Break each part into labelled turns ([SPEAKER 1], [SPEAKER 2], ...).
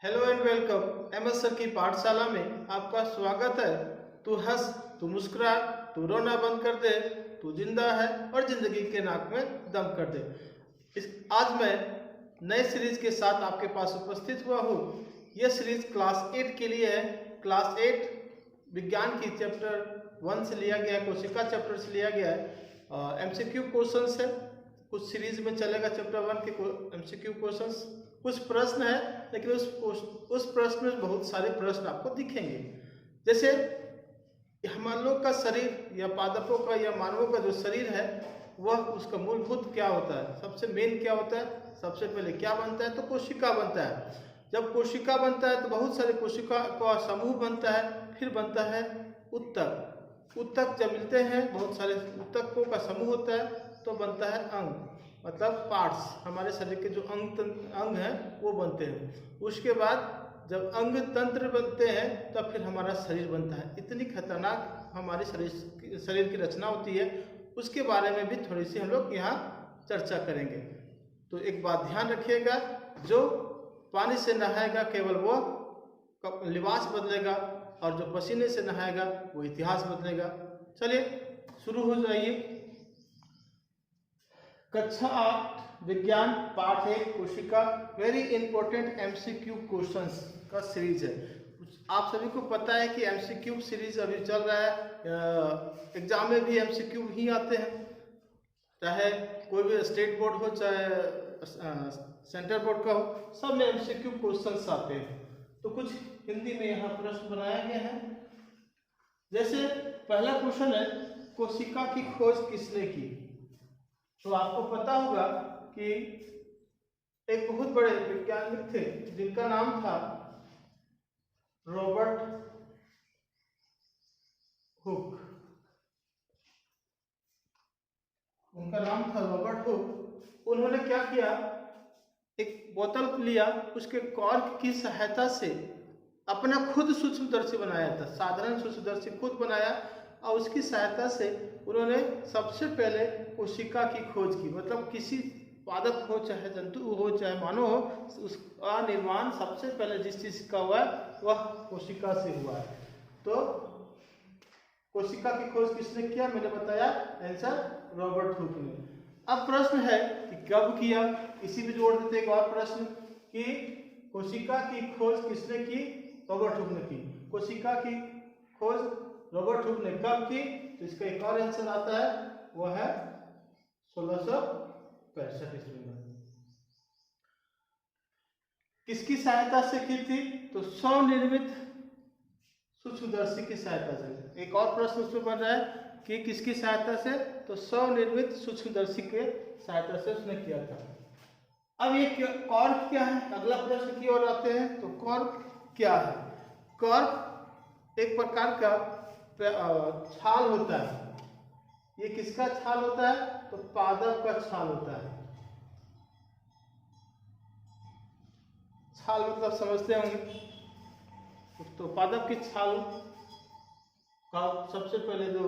[SPEAKER 1] Hello and welcome MS sir की पाठशाला में आपका स्वागत है। तू हंस, तू मुस्कुरा, तू रोना बंद कर दे, तू जिंदा है और जिंदगी के नाक में दम कर दे। आज मैं नए सीरीज के साथ आपके पास उपस्थित हुआ हूँ। यह सीरीज क्लास 8 के लिए है। क्लास 8 विज्ञान की चैप्टर 1 से लिया गया है, कोशिका चैप्टर से लिया गया है। एमसीक्यू क्वेश्चंस है, कुछ सीरीज में चलेगा। चैप्टर 1 के एमसीक्यू क्वेश्चंस, कुछ प्रश्न है, लेकिन उस प्रश्न में बहुत सारे प्रश्न आपको दिखेंगे। जैसे हम लोग का शरीर या पादपों का या मानवों का जो शरीर है वह उसका मूलभूत क्या होता है, सबसे मेन क्या होता है, सबसे पहले क्या बनता है, तो कोशिका बनता है। जब कोशिका बनता है तो बहुत सारे कोशिका का समूह बनता है, फिर बनता है उत्तक। उत्तक जब मिलते हैं, बहुत सारे उत्तकों का समूह होता है, तो बनता है अंग, मतलब पार्ट्स। हमारे शरीर के जो अंग हैं वो बनते हैं। उसके बाद जब अंग तंत्र बनते हैं तब फिर हमारा शरीर बनता है। इतनी खतरनाक हमारी शरीर की रचना होती है, उसके बारे में भी थोड़ी सी हम लोग यहाँ चर्चा करेंगे। तो एक बात ध्यान रखिएगा, जो पानी से नहाएगा केवल वो लिबास बदलेगा, और जो पसीने से नहाएगा वो इतिहास बदलेगा। चलिए शुरू हो जाइए। कक्षा 8 विज्ञान पाठ 1 कोशिका, वेरी इंपॉर्टेंट एमसीक्यू क्वेश्चंस का सीरीज है। आप सभी को पता है कि एमसीक्यू सीरीज अभी चल रहा है। एग्जाम में भी एमसीक्यू ही आते हैं, चाहे कोई भी स्टेट बोर्ड हो चाहे सेंट्रल बोर्ड का हो, सब में एमसीक्यू क्वेश्चंस आते हैं। तो कुछ हिंदी में यहाँ प्रश्न बनाया गया है। जैसे पहला क्वेश्चन है, कोशिका की खोज किसने की? तो आपको पता होगा कि एक बहुत बड़े वैज्ञानिक थे जिनका नाम था रॉबर्ट हुक। उनका नाम था रॉबर्ट हुक। उन्होंने क्या किया, एक बोतल लिया, उसके कॉर्क की सहायता से अपना खुद सूक्ष्मदर्शी बनाया था। साधारण सूक्ष्मदर्शी खुद बनाया और उसकी सहायता से उन्होंने सबसे पहले कोशिका की खोज की। मतलब किसी पादप हो, चाहे जंतु हो, चाहे मानव हो, उसका निर्माण सबसे पहले जिस चीज का हुआ है वह कोशिका से हुआ है। तो कोशिका की खोज किसने किया? मैंने बताया, आंसर रॉबर्ट हुक ने। अब प्रश्न है कि कब किया? इसी में जोड़ देते एक और प्रश्न कि कोशिका की खोज किसने की? रॉबर्ट हुक ने की। कोशिका की खोज रॉबर्ट हुक ने कब की? तो इसका एक और आंसर आता है, वह है 1665 ईस्वी में। किसकी सहायता से की थी? तो स्वनिर्मित सूक्ष्मदर्शी की सहायता से। एक और प्रश्न उसमें बन रहा है कि किसकी सहायता से? तो स्वनिर्मित सूक्ष्मदर्शी के सहायता से उसने किया था। अब ये कॉर्क क्या है? अगला प्रश्न की ओर आते हैं। तो कॉर्क क्या है? कॉर्क एक प्रकार का छाल होता है। ये किसका छाल होता है? तो पादप का छाल होता है। छाल मतलब समझते होंगे, तो पादप की छाल का सबसे पहले जो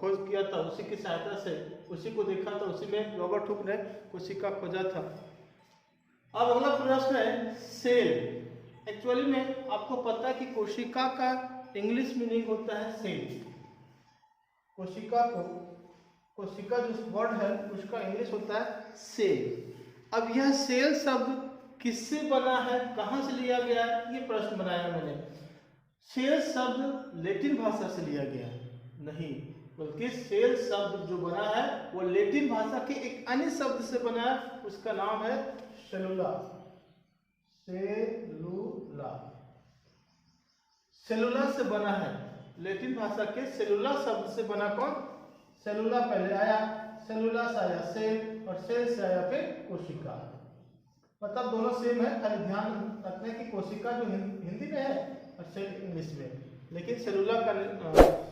[SPEAKER 1] खोज किया था उसी की सहायता से, उसी को देखा था, उसी में रॉबर्ट हुक ने कोशिका खोजा था। अब अगला प्रश्न है सेल। एक्चुअली में आपको पता है कि कोशिका का इंग्लिश मीनिंग होता है सेल। कोशिका जो वर्ड है उसका इंग्लिश होता है सेल। अब यह सेल शब्द किससे बना है, कहां से लिया गया है, ये प्रश्न बनाया मैंने। सेल शब्द लैटिन भाषा से लिया गया है? नहीं, बल्कि सेल शब्द जो बना है वो लैटिन भाषा के एक अन्य शब्द से बना है, उसका नाम है सेलुला। सेलुला से बना है, लैटिन भाषा के सेलुला शब्द से बना। कौन? सेलुला पहले आया, सेलुला से आया सेल, और सेल से आया फिर कोशिका। मतलब दोनों सेम है, खाली ध्यान रखने की कोशिका जो हिंदी में है और सेल इंग्लिश में। लेकिन सेलुला का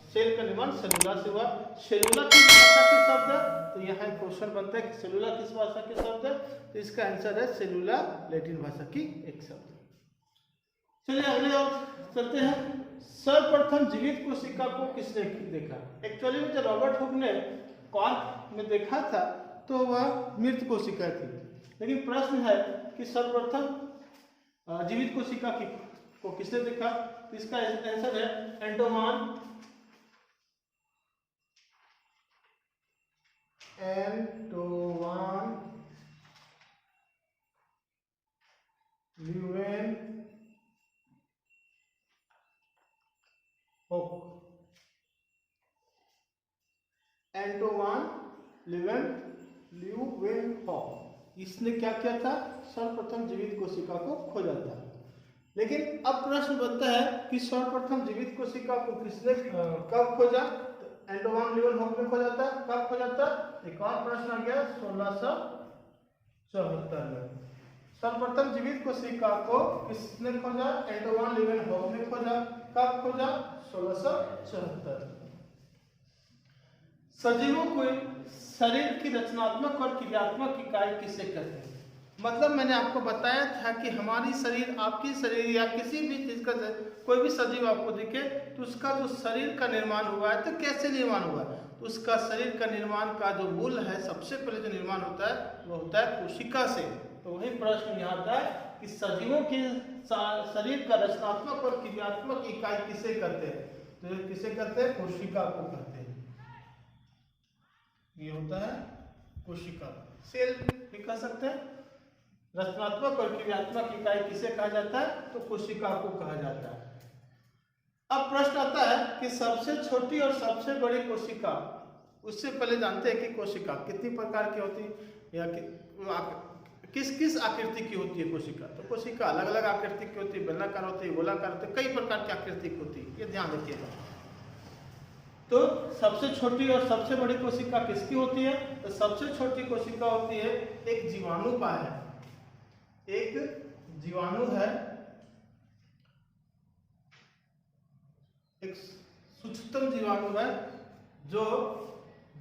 [SPEAKER 1] सेल का निर्माण सेलुला से हुआ। सेलुला किस भाषा के शब्द है? तो यहाँ एक क्वेश्चन बनता है कि सेलुला किस भाषा के शब्द है? तो इसका आंसर है सेलुला लैटिन भाषा की एक शब्द। चलिए अगले और चलते हैं। सर्वप्रथम जीवित कोशिका को किसने देखा? एक्चुअली में जब रॉबर्ट हुक ने कॉर्क में देखा था तो वह मृत कोशिका थी। लेकिन प्रश्न है कि सर्वप्रथम जीवित कोशिका की को किसने देखा? तो इसका आंसर है एंटोमान ल्यूवेनहॉक इसने क्या किया था? सर्वप्रथम जीवित कोशिका को खोजा था। लेकिन अब प्रश्न बनता है कि सर्वप्रथम जीवित कोशिका को किसने कब खोजा? तो एंटोमान ल्यूवेनहॉक ने खोजा था। कब खोजा था? एक और प्रश्न आ गया 1674 में। सर्वप्रथम जीवित कोशिका को किसने खोजा? एंटोमान ल्यूवेनहॉक ने खोजा। कब खोजा? 1674। सजीवों को शरीर की रचनात्मक और क्रियात्मक इकाई किसे कहते हैं? मतलब मैंने आपको बताया था कि हमारी शरीर, आपकी शरीर या किसी भी चीज का कोई भी सजीव आपको दिखे तो उसका जो शरीर का निर्माण हुआ है तो कैसे निर्माण हुआ है? तो उसका शरीर का निर्माण का जो मूल है, सबसे पहले जो निर्माण होता है वो होता है कोशिका से। तो वही प्रश्न यहाँ आता है कि सजीवों के शरीर का रचनात्मक और क्रियात्मक इकाई किसे कहते हैं? तो किसे कहते हैं? कोशिका को कहते हैं। ये होता है कोशिका। सेल भी कह सकते हैं। रचनात्मक और क्रियात्मक इकाई किसे कहा जाता है? तो कोशिका को कहा जाता है। अब प्रश्न आता है कि सबसे छोटी और सबसे बड़ी कोशिका, उससे पहले जानते हैं कि कोशिका कितनी प्रकार की होती है या किस किस आकृति की होती है कोशिका। तो कोशिका अलग अलग आकृति की होती है, बेलनाकार होती है, गोलाकार होती है, कई प्रकार की आकृति की होती है, ये ध्यान रखिएगा। तो सबसे छोटी और सबसे बड़ी कोशिका किसकी होती है? तो सबसे छोटी कोशिका होती है एक जीवाणुपाय है, एक जीवाणु है, एक सूक्ष्मतम जीवाणु है जो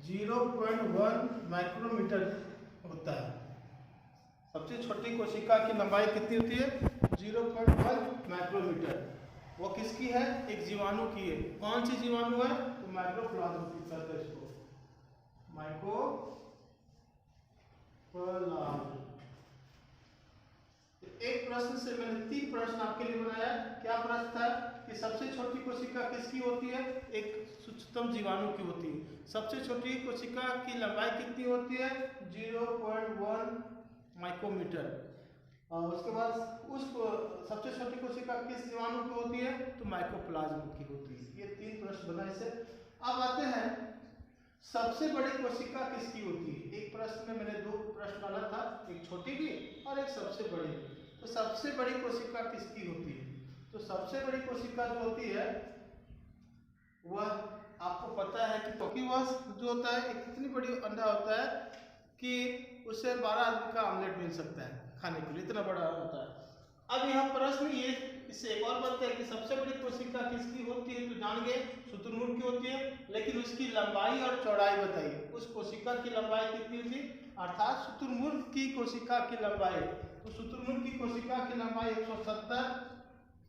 [SPEAKER 1] 0.1 माइक्रोमीटर होता है। सबसे छोटी कोशिका की लंबाई कितनी होती है? 0.1 माइक्रोमीटर। वो किसकी है? एक जीवाणु की है। कौन सी जीवाणु है? तो माइक्रोप्लाज्म की कहते हैं इसको, माइक्रोप्लाज्म। एक प्रश्न से मैंने 3 प्रश्न आपके लिए बनाया। क्या प्रश्न था? कि सबसे छोटी कोशिका किसकी होती है? एक सूक्ष्मतम जीवाणु की होती है। सबसे छोटी कोशिका की लंबाई कितनी होती है? 0.1 माइक्रोमीटर। और उसके बाद उस सबसे छोटी कोशिका किस जीवाणु की होती है? तो माइक्रोप्लाज्म की होती है। ये 3 प्रश्न बनाए से। अब आते हैं सबसे बड़ी कोशिका किसकी होती है? एक प्रश्न में मैंने 2 प्रश्न डाला था, एक छोटी भी और एक सबसे बड़ी। तो सबसे बड़ी कोशिका किसकी होती है? तो सबसे बड़ी कोशिका जो होती है वह आपको पता है कि वह जो होता है एक इतनी बड़ी अंडा होता है कि उससे 12 आदमी का ऑमलेट मिल सकता है खाने के लिए, इतना बड़ा होता है। अब यहाँ प्रश्न ये इससे एक और बनता है कि सबसे बड़ी कोशिका किसकी होती है? तो जान गए शुतुरमुर्ग की होती है, लेकिन उसकी लंबाई और चौड़ाई बताइए। उस कोशिका की लंबाई कितनी होती? अर्थात शुतुरमुर्ग की कोशिका की लंबाई। तो शुतुरमुर्ग की कोशिका की लंबाई 170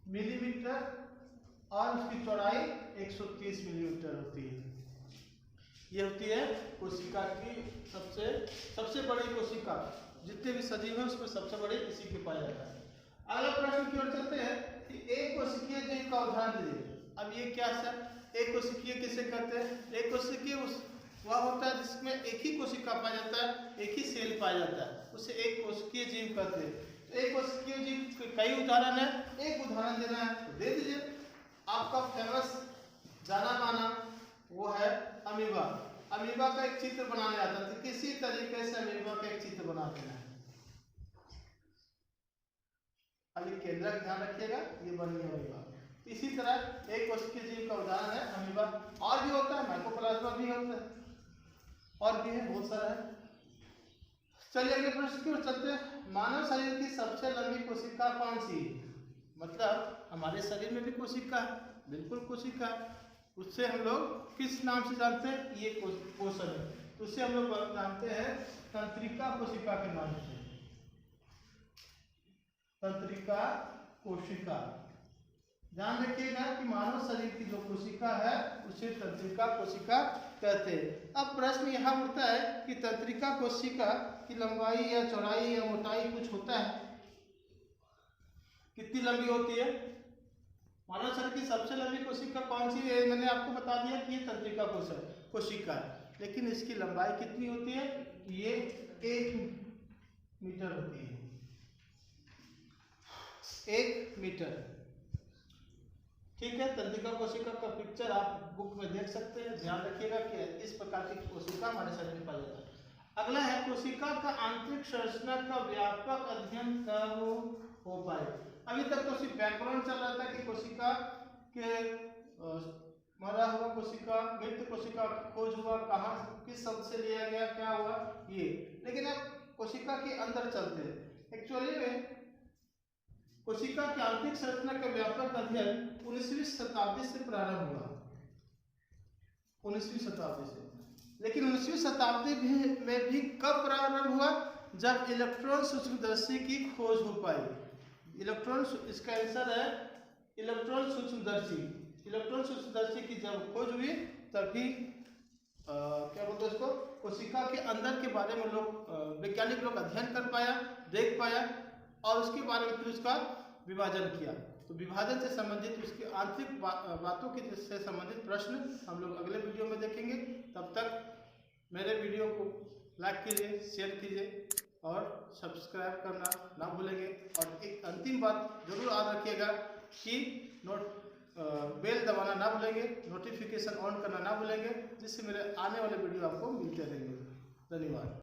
[SPEAKER 1] मिलीमीटर और उसकी चौड़ाई 130 मिलीमीटर होती है। ये होती है कोशिका की सबसे बड़ी कोशिका। जितने भी सजीव हैं उसमें सबसे बड़े इसी के पाया जाता है। अगला प्रश्न की ओर चलते हैं कि एक कोशिकीय जीव का उदाहरण दीजिए। अब ये क्या सर? एक कोशिकीय किसे कहते हैं? एक कोशिकीय वह होता है जिसमें एक ही कोशिका पाया जाता है, एक ही सेल पाया जाता है, उसे एक कोशिकीय जीव कहते हैं। तो एक कोशिकीय जीव के कई उदाहरण है, एक उदाहरण देना है तो दे दीजिए। आपका फेमस जाना माना वो है अमीबा। अमीबा का एक चित्र बनाने आता है, तो किसी तरीके से अमीबा का एक चित्र बना देना है। अभी केंद्र का ध्यान रखिएगा, ये बन गया अमीबा। इसी तरह एक कोशिकीय जीव का उदाहरण है अमीबा। और भी होता है, माइक्रोप्लाज्मा भी होता है, और भी है, बहुत सारा है। चलिए अगले प्रश्न की ओर चलते हैं। मानव शरीर की सबसे लंबी कोशिका कौन सी है? मतलब हमारे शरीर में भी कोशिका है, बिल्कुल कोशिका। उससे हम लोग किस नाम से जानते हैं? ये कोशन है, उससे हम लोग जानते हैं तंत्रिका कोशिका के नाम से। तंत्रिका कोशिका। ध्यान रखिएगा कि मानव शरीर की जो कोशिका है उसे तंत्रिका कोशिका कहते हैं। अब प्रश्न यहाँ उठता है कि तंत्रिका कोशिका की लंबाई या चौड़ाई या मोटाई कुछ होता है? कितनी लंबी होती है? मानव शरीर की सबसे लंबी कोशिका कौन सी है? मैंने आपको बता दिया कि ये तंत्रिका कोशिका है, लेकिन इसकी लंबाई कितनी होती है? ये 1 मीटर होती है, 1 मीटर। ठीक है, तंत्रिका कोशिका का पिक्चर आप बुक में देख सकते हैं। ध्यान रखिएगा कि इस प्रकार की कोशिका हमारे शरीर में पाया जाता है। अगला है कोशिका का आंतरिक संरचना का व्यापक अध्ययन कब हो पाए। अभी तक तो सिर्फ बैकग्राउंड चल रहा था कि कोशिका के मरा हुआ कोशिका, मृत कोशिका की खोज हुआ, कहाँ किस शब्द से लिया गया, क्या हुआ ये। लेकिन अब कोशिका के अंदर चलते हैं। एक्चुअली में कोशिका की आंतरिक संरचना का व्यापक अध्ययन 19वीं शताब्दी से प्रारंभ हुआ, 19वीं शताब्दी से। लेकिन 19वीं शताब्दी में भी कब प्रारंभ हुआ? जब इलेक्ट्रॉन सूक्ष्मदर्शी की खोज हो पाई। इलेक्ट्रॉन, इसका आंसर है इलेक्ट्रॉन सूक्ष्मदर्शी। इलेक्ट्रॉन सूक्ष्मदर्शी की जब खोज हुई तभी क्या बोलते हैं उसको, कोशिका के अंदर के बारे में लोग वैज्ञानिक लोग अध्ययन कर पाया, देख पाया, और उसके बारे में फिर उसका विभाजन किया। तो विभाजन से संबंधित उसकी आंतरिक बातों की से संबंधित प्रश्न हम लोग अगले वीडियो में देखेंगे। तब तक मेरे वीडियो को लाइक कीजिए, शेयर कीजिए और सब्सक्राइब करना ना भूलेंगे। और एक अंतिम बात जरूर याद रखिएगा कि बेल दबाना ना भूलेंगे, नोटिफिकेशन ऑन करना ना भूलेंगे, जिससे मेरे आने वाले वीडियो आपको मिलते रहेंगे। धन्यवाद।